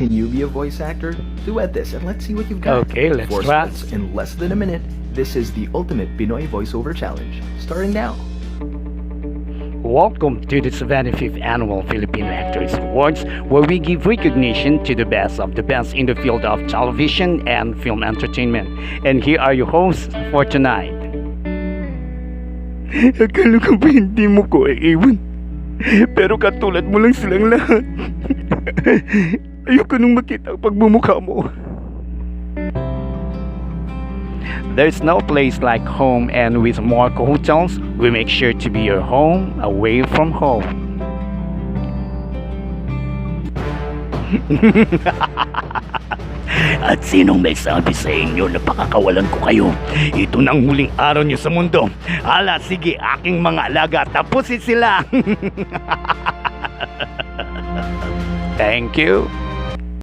Can you be a voice actor? Duet this and let's see what you've got. Okay, let's 4 try. splits in less than a minute. This is the ultimate Pinoy voiceover challenge. Starting now. Welcome to the 75th Annual Filipino Actors Awards, where we give recognition to the best of the best in the field of television and film entertainment. And here are your hosts for tonight. Akala ko ba hindi mo ko iiwan? Pero katulad mo lang silang lahat. Ayoko nung makita ang pagbumukha mo. There's no place like home, and with Marco Hotels, we make sure to be your home away from home. At sinong may sabi sa inyo na pakakawalan ko kayo? Ito na ang huling araw niyo sa mundo. Hala, sige, aking mga alaga, tapusin sila. Thank you.